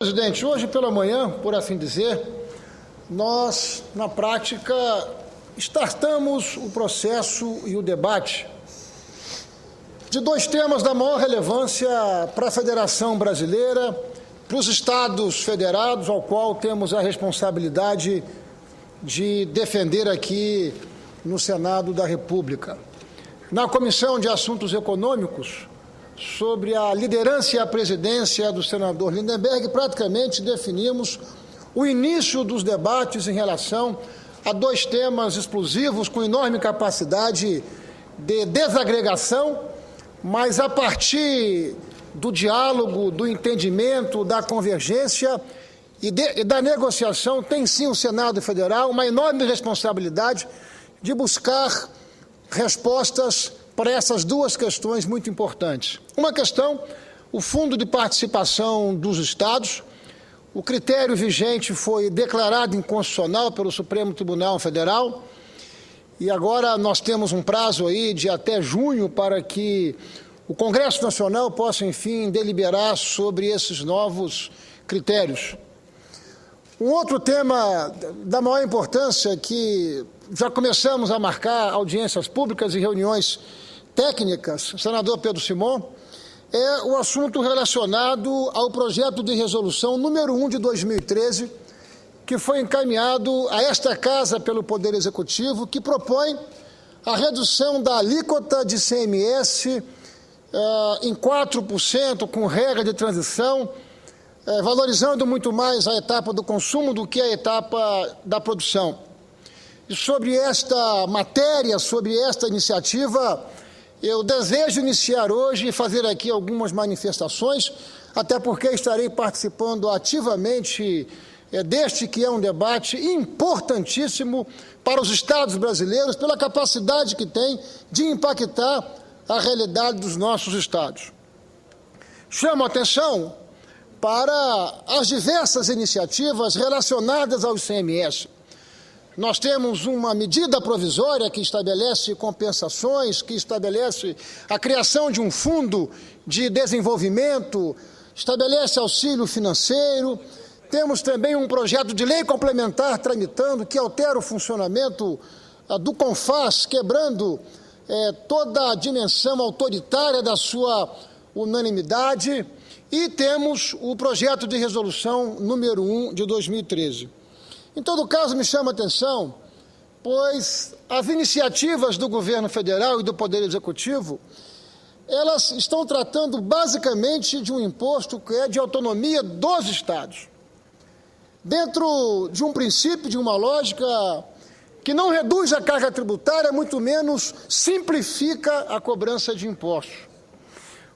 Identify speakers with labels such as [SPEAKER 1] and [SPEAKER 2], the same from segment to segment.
[SPEAKER 1] Presidente, hoje pela manhã, por assim dizer, nós, na prática, startamos o processo e o debate de dois temas da maior relevância para a Federação Brasileira, para os Estados federados, ao qual temos a responsabilidade de defender aqui no Senado da República. Na Comissão de Assuntos Econômicos, sobre a liderança e a presidência do senador Lindenberg, praticamente definimos o início dos debates em relação a dois temas explosivos com enorme capacidade de desagregação, mas a partir do diálogo, do entendimento, da convergência e da negociação, tem sim o Senado Federal uma enorme responsabilidade de buscar respostas para essas duas questões muito importantes. Uma questão, o Fundo de Participação dos Estados. O critério vigente foi declarado inconstitucional pelo Supremo Tribunal Federal e agora nós temos um prazo aí de até junho para que o Congresso Nacional possa, enfim, deliberar sobre esses novos critérios. Um outro tema da maior importância, que já começamos a marcar audiências públicas e reuniões técnicas, senador Pedro Simon, é o assunto relacionado ao projeto de resolução número 1 de 2013, que foi encaminhado a esta Casa pelo Poder Executivo, que propõe a redução da alíquota de ICMS em 4%, com regra de transição, valorizando muito mais a etapa do consumo do que a etapa da produção. E sobre esta matéria, sobre esta iniciativa, eu desejo iniciar hoje e fazer aqui algumas manifestações, até porque estarei participando ativamente deste que é um debate importantíssimo para os Estados brasileiros, pela capacidade que tem de impactar a realidade dos nossos Estados. Chamo a atenção para as diversas iniciativas relacionadas ao ICMS. Nós temos uma medida provisória que estabelece compensações, que estabelece a criação de um fundo de desenvolvimento, estabelece auxílio financeiro. Temos também um projeto de lei complementar tramitando que altera o funcionamento do CONFAS, quebrando toda a dimensão autoritária da sua unanimidade. E temos o projeto de resolução número 1 de 2013. Em todo caso, me chama a atenção, pois as iniciativas do governo federal e do Poder Executivo, elas estão tratando basicamente de um imposto que é de autonomia dos Estados, dentro de um princípio, de uma lógica que não reduz a carga tributária, muito menos simplifica a cobrança de impostos.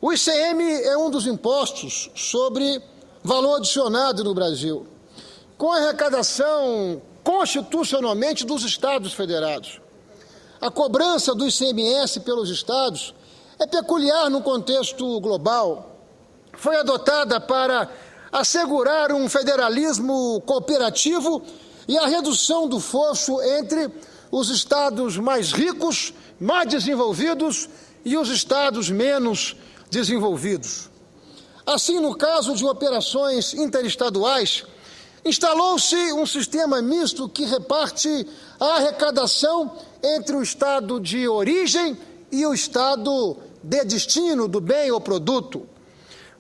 [SPEAKER 1] O ICM é um dos impostos sobre valor adicionado no Brasil, com arrecadação constitucionalmente dos Estados federados. A cobrança do ICMS pelos Estados é peculiar no contexto global. Foi adotada para assegurar um federalismo cooperativo e a redução do fosso entre os Estados mais ricos, mais desenvolvidos e os Estados menos desenvolvidos. Assim, no caso de operações interestaduais, instalou-se um sistema misto que reparte a arrecadação entre o estado de origem e o estado de destino do bem ou produto.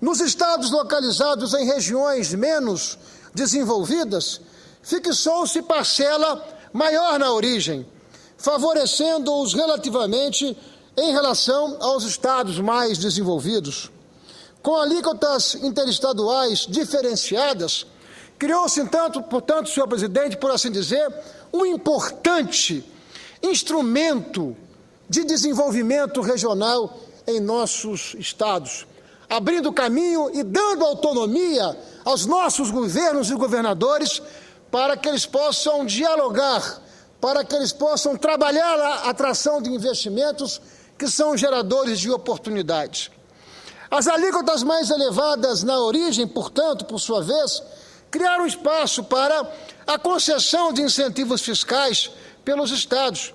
[SPEAKER 1] Nos estados localizados em regiões menos desenvolvidas, fixou-se parcela maior na origem, favorecendo-os relativamente em relação aos estados mais desenvolvidos. Com alíquotas interestaduais diferenciadas, criou-se, portanto, senhor presidente, por assim dizer, um importante instrumento de desenvolvimento regional em nossos estados, abrindo caminho e dando autonomia aos nossos governos e governadores para que eles possam dialogar, para que eles possam trabalhar a atração de investimentos que são geradores de oportunidades. As alíquotas mais elevadas na origem, portanto, por sua vez, criaram espaço para a concessão de incentivos fiscais pelos estados,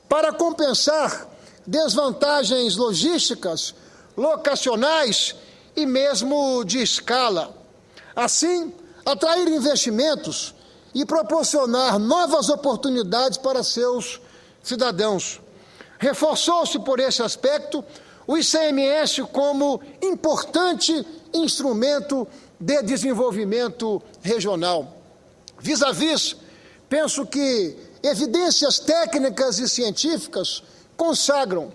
[SPEAKER 1] para compensar desvantagens logísticas, locacionais e mesmo de escala. Assim, atrair investimentos e proporcionar novas oportunidades para seus cidadãos. Reforçou-se, por esse aspecto, o ICMS como importante instrumento de desenvolvimento regional. Vis-à-vis, penso que evidências técnicas e científicas consagram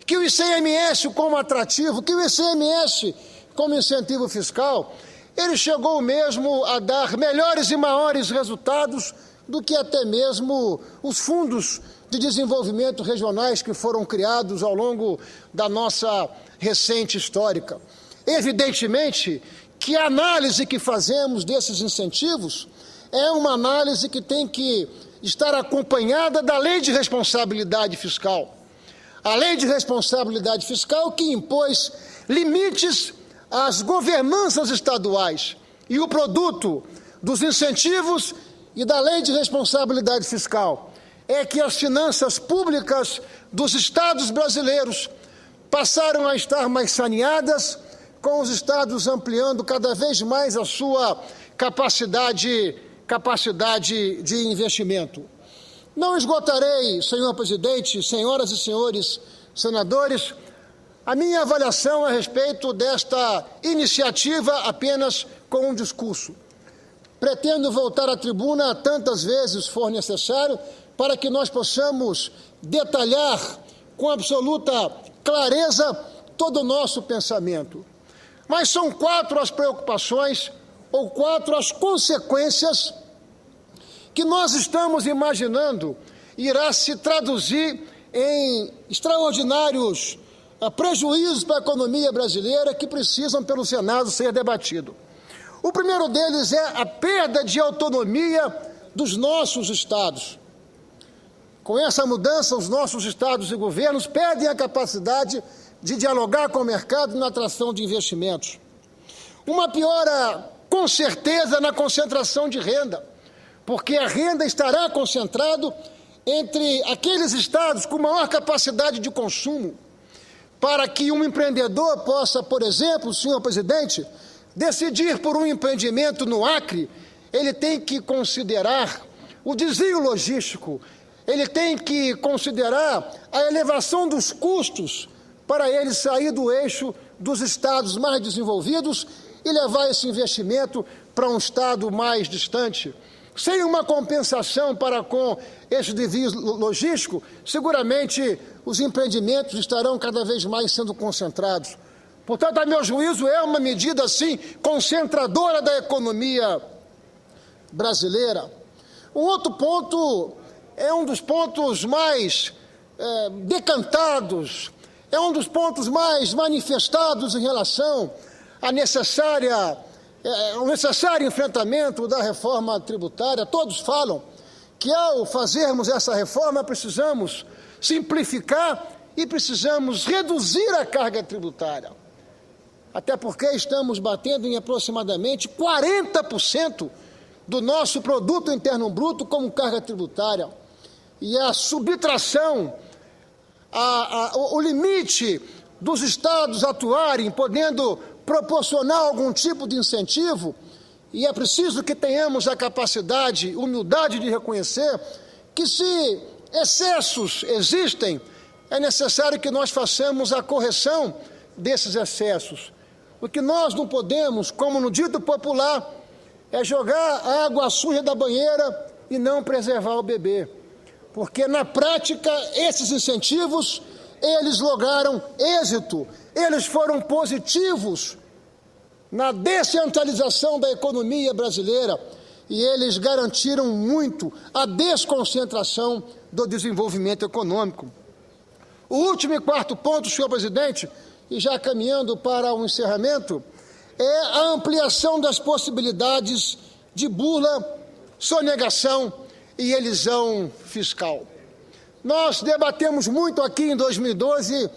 [SPEAKER 1] que o ICMS como atrativo, que o ICMS como incentivo fiscal, ele chegou mesmo a dar melhores e maiores resultados do que até mesmo os fundos de desenvolvimento regionais que foram criados ao longo da nossa recente histórica. Evidentemente que a análise que fazemos desses incentivos é uma análise que tem que estar acompanhada da Lei de Responsabilidade Fiscal. A Lei de Responsabilidade Fiscal que impôs limites às governanças estaduais e o produto dos incentivos e da Lei de Responsabilidade Fiscal é que as finanças públicas dos estados brasileiros passaram a estar mais saneadas, com os estados ampliando cada vez mais a sua capacidade de investimento. Não esgotarei, senhor presidente, senhoras e senhores senadores, a minha avaliação a respeito desta iniciativa apenas com um discurso. Pretendo voltar à tribuna tantas vezes for necessário para que nós possamos detalhar com absoluta clareza todo o nosso pensamento. Mas são 4 as preocupações ou 4 as consequências que nós estamos imaginando irá se traduzir em extraordinários prejuízos para a economia brasileira que precisam pelo Senado ser debatido. O primeiro deles é a perda de autonomia dos nossos estados. Com essa mudança, os nossos estados e governos perdem a capacidade de dialogar com o mercado na atração de investimentos. Uma piora, com certeza, na concentração de renda, porque a renda estará concentrada entre aqueles estados com maior capacidade de consumo, para que um empreendedor possa, por exemplo, senhor presidente, decidir por um empreendimento no Acre, ele tem que considerar o desvio logístico, ele tem que considerar a elevação dos custos para ele sair do eixo dos estados mais desenvolvidos e levar esse investimento para um estado mais distante. Sem uma compensação para com esse desvio logístico, seguramente os empreendimentos estarão cada vez mais sendo concentrados. Portanto, a meu juízo, é uma medida, assim, concentradora da economia brasileira. Um outro ponto é um dos pontos mais decantados, é um dos pontos mais manifestados em relação ao necessário enfrentamento da reforma tributária. Todos falam que, ao fazermos essa reforma, precisamos simplificar e precisamos reduzir a carga tributária. Até porque estamos batendo em aproximadamente 40% do nosso produto interno bruto como carga tributária. E a subtração, o limite dos estados atuarem, podendo proporcionar algum tipo de incentivo, e é preciso que tenhamos a capacidade, humildade de reconhecer que, se excessos existem, é necessário que nós façamos a correção desses excessos. O que nós não podemos, como no dito popular, é jogar a água suja da banheira e não preservar o bebê. Porque, na prática, esses incentivos, eles lograram êxito, eles foram positivos na descentralização da economia brasileira e eles garantiram muito a desconcentração do desenvolvimento econômico. O último e 4º ponto, senhor presidente, e já caminhando para o encerramento, é a ampliação das possibilidades de burla, sonegação e elisão fiscal. Nós debatemos muito aqui em 2012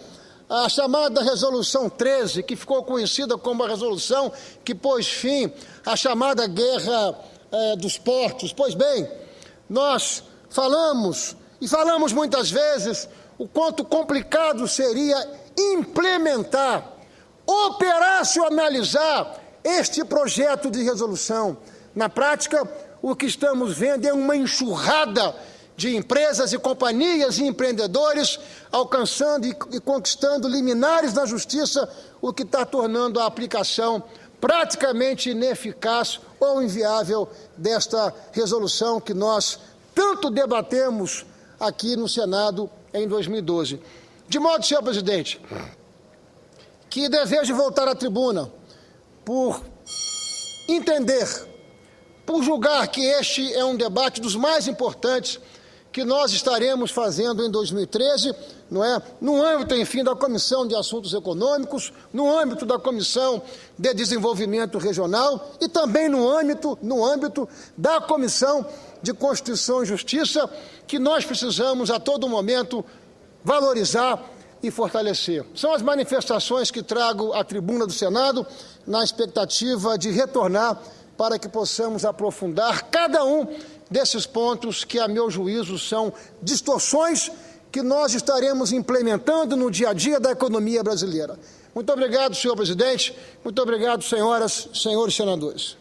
[SPEAKER 1] a chamada Resolução 13, que ficou conhecida como a resolução que pôs fim à chamada Guerra dos Portos. Pois bem, nós falamos muitas vezes o quanto complicado seria implementar, operacionalizar este projeto de resolução. Na prática, o que estamos vendo é uma enxurrada de empresas e companhias e empreendedores alcançando e conquistando liminares na justiça, o que está tornando a aplicação praticamente ineficaz ou inviável desta resolução que nós tanto debatemos aqui no Senado em 2012. De modo, senhor presidente, que desejo voltar à tribuna por entender, por julgar que este é um debate dos mais importantes que nós estaremos fazendo em 2013, não é? No âmbito, enfim, da Comissão de Assuntos Econômicos, no âmbito da Comissão de Desenvolvimento Regional e também no âmbito da Comissão de Constituição e Justiça, que nós precisamos a todo momento valorizar e fortalecer. São as manifestações que trago à tribuna do Senado na expectativa de retornar para que possamos aprofundar cada um desses pontos que, a meu juízo, são distorções que nós estaremos implementando no dia a dia da economia brasileira. Muito obrigado, senhor presidente. Muito obrigado, senhoras e senhores senadores.